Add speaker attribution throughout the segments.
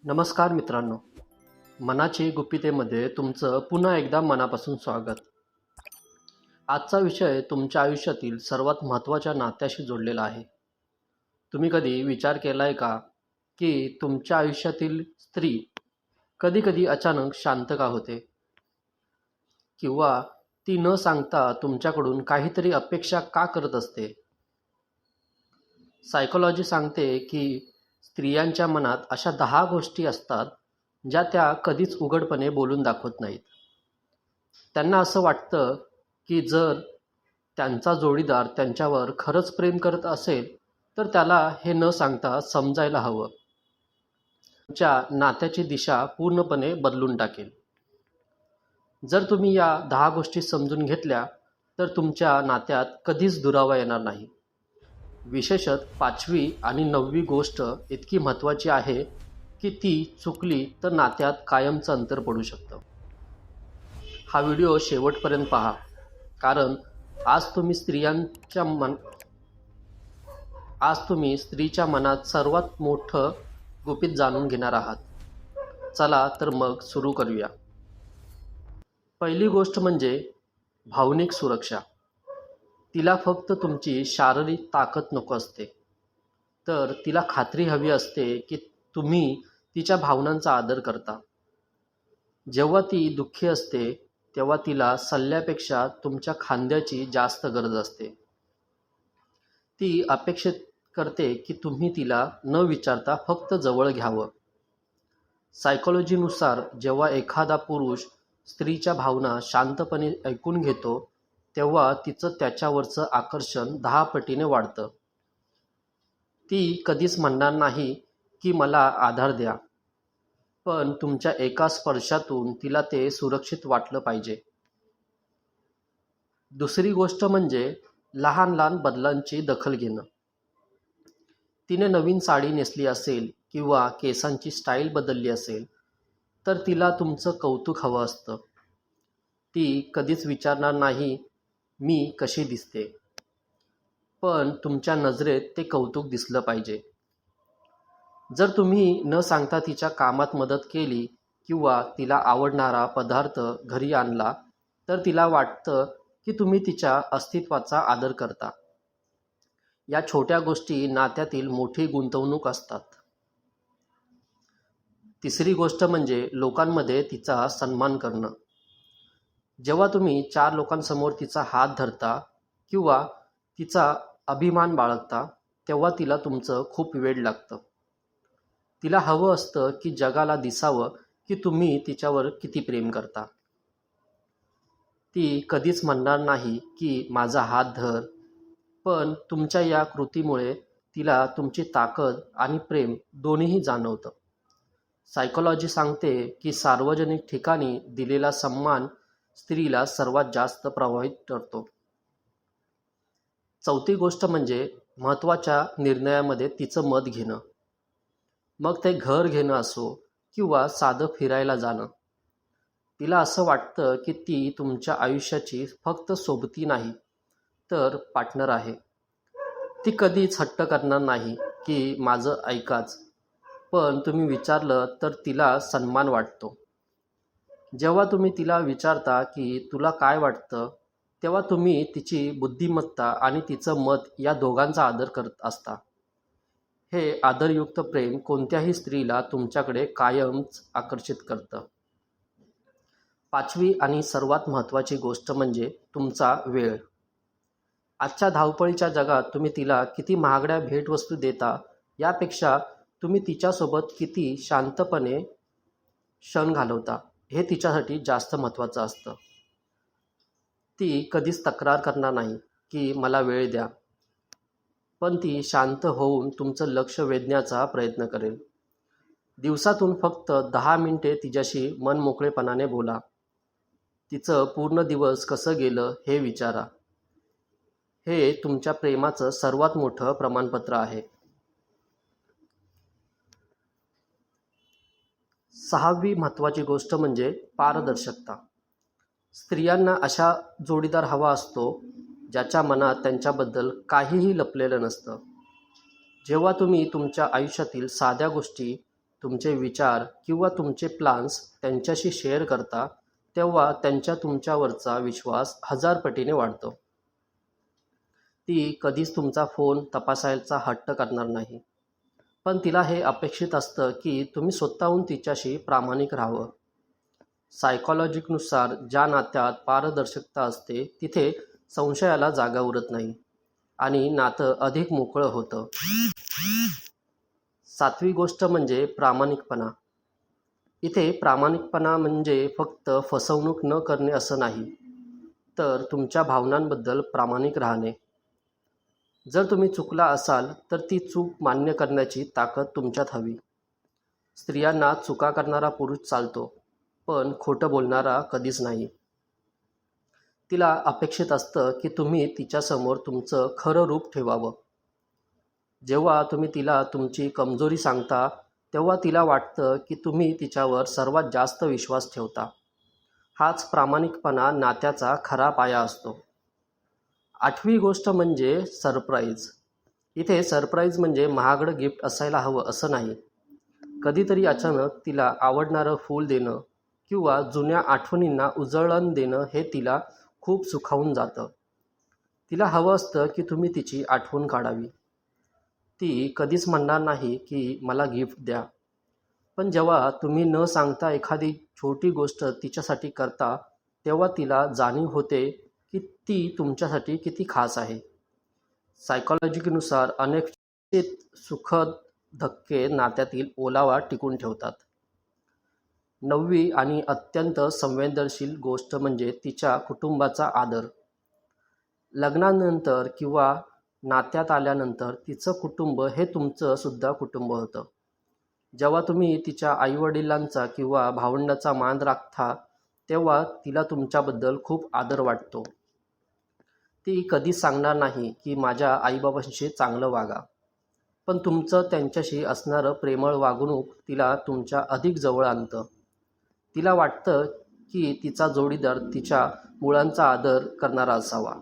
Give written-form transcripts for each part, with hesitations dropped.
Speaker 1: नमस्कार मित्रांनो, मनाची गुपितेमध्ये तुमचं पुन्हा एकदा मनापासून स्वागत. आजचा विषय तुमच्या आयुष्यातील सर्वात महत्त्वाच्या नात्याशी जोडलेला आहे. तुम्ही कधी विचार केलाय का, की तुमच्या आयुष्यातील स्त्री कधी-कधी अचानक शांत का होते? किंवा ती न सांगता तुमच्याकडून काहीतरी अपेक्षा का करत असते? सायकोलॉजी सांगते की स्त्रियांच्या मनात अशा 10 गोष्टी असतात, ज्या त्या कधीच उघडपणे बोलून दाखवत नाहीत. त्यांना असं वाटतं की जर त्यांचा जोडीदार त्यांच्यावर खरंच प्रेम करत असेल, तर त्याला हे न सांगता समजायला हवं. तुमच्या नात्याची दिशा पूर्णपणे बदलून टाकेल. जर तुम्ही या 10 गोष्टी समजून घेतल्या, तर तुमच्या नात्यात कधीच दुरावा येणार नाही. विशेषतः 5वी आणि 9वी गोष्ट इतकी महत्त्वाची आहे, की ती चुकली तर नात्यात कायमचं अंतर पडू शकतं. हा व्हिडिओ शेवटपर्यंत पहा, कारण आज तुम्ही स्त्रीच्या मनात सर्वात मोठं गुपित जाणून घेणार आहात. चला तर मग सुरू करूया. पहिली गोष्ट म्हणजे भावनिक सुरक्षा. तिला फक्त तुमची शारीरिक ताकद नको असते, तर तिला खात्री हवी असते की तुम्ही तिच्या भावनांचा आदर करता. जेव्हा ती दुःखी असते, तेव्हा तिला सल्ल्यापेक्षा तुमच्या खांद्याची जास्त गरज असते. ती अपेक्षित करते की तुम्ही तिला न विचारता फक्त जवळ घ्यावं. सायकोलॉजीनुसार जेव्हा एखादा पुरुष स्त्रीच्या भावना शांतपणे ऐकून घेतो, तेव्हा तिचं त्याच्यावरचं आकर्षण 10 पटीने वाढतं. ती कधीच म्हणणार नाही की मला आधार द्या, पण तुमच्या एका स्पर्शातून तिला ते सुरक्षित वाटलं पाहिजे. दुसरी गोष्ट म्हणजे लहान लहान बदलांची दखल घेणं. तिने नवीन साडी नेसली असेल किंवा केसांची स्टाईल बदलली असेल, तर तिला तुमचं कौतुक हवं असतं. ती कधीच विचारणार नाही, मी कशी दिसते, पण तुमच्या नजरेत ते कौतुक दिसलं पाहिजे. जर तुम्ही न सांगता तिच्या कामात मदत केली किंवा तिला आवडणारा पदार्थ घरी आणला, तर तिला वाटतं की तुम्ही तिच्या अस्तित्वाचा आदर करता. या छोट्या गोष्टी नात्यातील मोठी गुंतवणूक असतात. तिसरी गोष्ट म्हणजे लोकांमध्ये तिचा सन्मान करणं. जेव्हा तुम्ही 4 लोकांसमोर तिचा हात धरता किंवा तिचा अभिमान बाळगता, तेव्हा तिला तुमचं खूप वेड लागतं. तिला हवं असतं की जगाला दिसावं की तुम्ही तिच्यावर किती प्रेम करता. ती कधीच म्हणणार नाही की माझा हात धर, पण तुमच्या या कृतीमुळे तिला तुमची ताकद आणि प्रेम दोन्हीही जाणवतं. सायकोलॉजी सांगते की सार्वजनिक ठिकाणी दिलेला सन्मान स्त्रीला सर्वात जास्त प्रभावित करतो. चौथी गोष्ट म्हणजे महत्त्वाच्या निर्णयामध्ये तिचं मत घेणं. मग ते घर घेणं असो किंवा साधं फिरायला जाणं. तिला असं वाटतं की ती तुमच्या आयुष्याची फक्त सोबती नाही, तर पार्टनर आहे. ती कधीच हट्ट करणार नाही की माझं ऐकाच, पण तुम्ही विचारलं तर तिला सन्मान वाटतो. जेव्हा तुम्ही तिला विचारता की तुला काय वाटतं, तेव्हा तुम्ही तिची बुद्धिमत्ता आणि तिचं मत या दोघांचा आदर करत असता. हे आदरयुक्त प्रेम कोणत्याही स्त्रीला तुमच्याकडे कायमच आकर्षित करतं. 5वी आणि सर्वात महत्त्वाची गोष्ट म्हणजे तुमचा वेळ. आजच्या धावपळीच्या जगात तुम्ही तिला किती महागड्या भेटवस्तू देता, यापेक्षा तुम्ही तिच्यासोबत किती शांतपणे क्षण घालवता, हे तिच्यासाठी जास्त महत्त्वाचं असतं. ती कधीच तक्रार करणार नाही की मला वेळ द्या, पण ती शांत होऊन तुमचं लक्ष वेधण्याचा प्रयत्न करेल. दिवसातून फक्त 10 मिनिटे तिच्याशी मनमोकळेपणाने बोला. तिचं पूर्ण दिवस कसं गेलं हे विचारा. हे तुमच्या प्रेमाचं सर्वात मोठं प्रमाणपत्र आहे. 6वी महत्त्वाची गोष्ट म्हणजे पारदर्शकता. स्त्रियांना अशा जोडीदार हवा असतो, ज्याच्या मनात त्यांच्याबद्दल काहीही लपलेलं नसतं. जेव्हा तुम्ही तुमच्या आयुष्यातील साध्या गोष्टी तुमचे विचार किंवा तुमचे प्लान्स त्यांच्याशी शेअर करता तेव्हा त्यांच्या तुमच्यावरचा विश्वास 1000 पटीने वाढतो. ती कधीच तुमचा फोन तपासायचा हट्ट करणार नाही, पण तिला हे अपेक्षित असतं की तुम्ही स्वतःहून तिच्याशी प्रामाणिक राहावं. सायकॉलॉजिकनुसार ज्या नात्यात पारदर्शकता असते तिथे संशयाला जागा उरत नाही आणि नातं अधिक मोकळं होतं. 7वी गोष्ट म्हणजे प्रामाणिकपणा. इथे प्रामाणिकपणा म्हणजे फक्त फसवणूक न करणे असं नाही, तर तुमच्या भावनांबद्दल प्रामाणिक राहणे. जर तुम्ही चुकला असाल तर ती चूक मान्य करण्याची ताकद तुमच्यात हवी. स्त्रियांना चुका करणारा पुरुष चालतो, पण खोटं बोलणारा कधीच नाही. तिला अपेक्षित असतं की तुम्ही तिच्यासमोर तुमचं खरं रूप ठेवावं. जेव्हा तुम्ही तिला तुमची कमजोरी सांगता तेव्हा तिला वाटतं की तुम्ही तिच्यावर सर्वात जास्त विश्वास ठेवता. हाच प्रामाणिकपणा नात्याचा खरा पाया असतो. 8वी गोष्ट म्हणजे सरप्राईज. इथे सरप्राईज म्हणजे महागडं गिफ्ट असायला हवं असं नाही. कधीतरी अचानक तिला आवडणारं फूल देणं किंवा जुन्या आठवणींना उजळण देणं हे तिला खूप सुखावून जातं. तिला हवं असतं की तुम्ही तिची आठवण काढावी. ती कधीच म्हणणार नाही की मला गिफ्ट द्या, पण जेव्हा तुम्ही न सांगता एखादी छोटी गोष्ट तिच्यासाठी करता तेव्हा तिला जाणीव होते की ती तुमच्यासाठी किती खास आहे. सायकॉलॉजीनुसार अनपेक्षित सुखद धक्के नात्यातील ओलावा टिकून ठेवतात. 9वी आणि अत्यंत संवेदनशील गोष्ट म्हणजे तिच्या कुटुंबाचा आदर. लग्नानंतर किंवा नात्यात आल्यानंतर तिचं कुटुंब हे तुमचं सुद्धा कुटुंब होतं. जेव्हा तुम्ही तिच्या आईवडिलांचा किंवा भावंडाचा मान राखता तेव्हा तिला तुमच्याबद्दल खूप आदर वाटतो. ती कधीच सांगणार नाही की माझ्या आईबाबांशी चांगलं वागा, पण तुमचं त्यांच्याशी असणारं प्रेमळ वागणूक तिला तुमच्या अधिक जवळ आणतं. तिला वाटतं की तिचा जोडीदार तिच्या मुलांचा आदर करणारा असावा.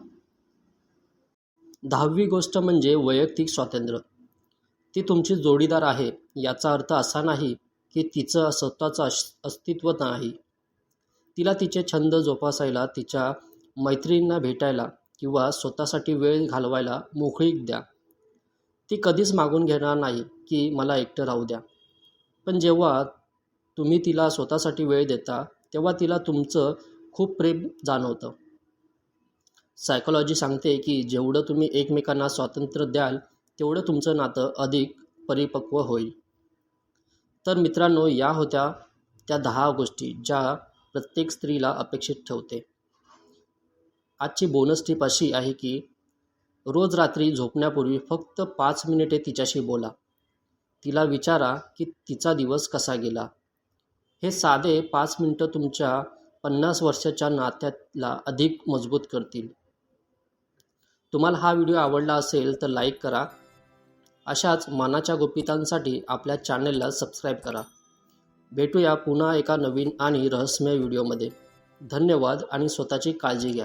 Speaker 1: 10वी गोष्ट म्हणजे वैयक्तिक स्वातंत्र्य. ती तुमची जोडीदार आहे याचा अर्थ असा नाही की तिचं स्वतःचं अस्तित्व नाही. तिला तिचे छंद जोपासायला, तिच्या मैत्रिणींना भेटायला किंवा स्वतःसाठी वेळ घालवायला मोकळीक द्या. ती कधीच मागून घेणार नाही की मला एकटं राहू द्या, पण जेव्हा तुम्ही तिला स्वतःसाठी वेळ देता तेव्हा तिला तुमचं खूप प्रेम जाणवतं. सायकॉलॉजी सांगते की जेवढं तुम्ही एकमेकांना स्वातंत्र्य द्याल तेवढं तुमचं नातं अधिक परिपक्व होईल. तर मित्रांनो, या होत्या त्या 10 गोष्टी ज्या प्रत्येक स्त्रीला अपेक्षित ठेवते. आजची बोनस टिप अशी आहे की रोज रात्री झोपण्यापूर्वी फक्त 5 मिनिटे तिच्याशी बोला. तिला विचारा की तिचा दिवस कसा गेला. हे साधे 5 मिनिटं तुमच्या 50 वर्षाच्या नात्याला अधिक मजबूत करतील. तुम्हाला हा व्हिडिओ आवडला असेल तर लाईक करा. अशाच मनाच्या गुपितांसाठी आपल्या चॅनलला सबस्क्राईब करा. भेटूया पुन्हा एका नवीन आणि रहस्यमय व्हिडिओमध्ये. धन्यवाद आणि स्वतःची काळजी घ्या.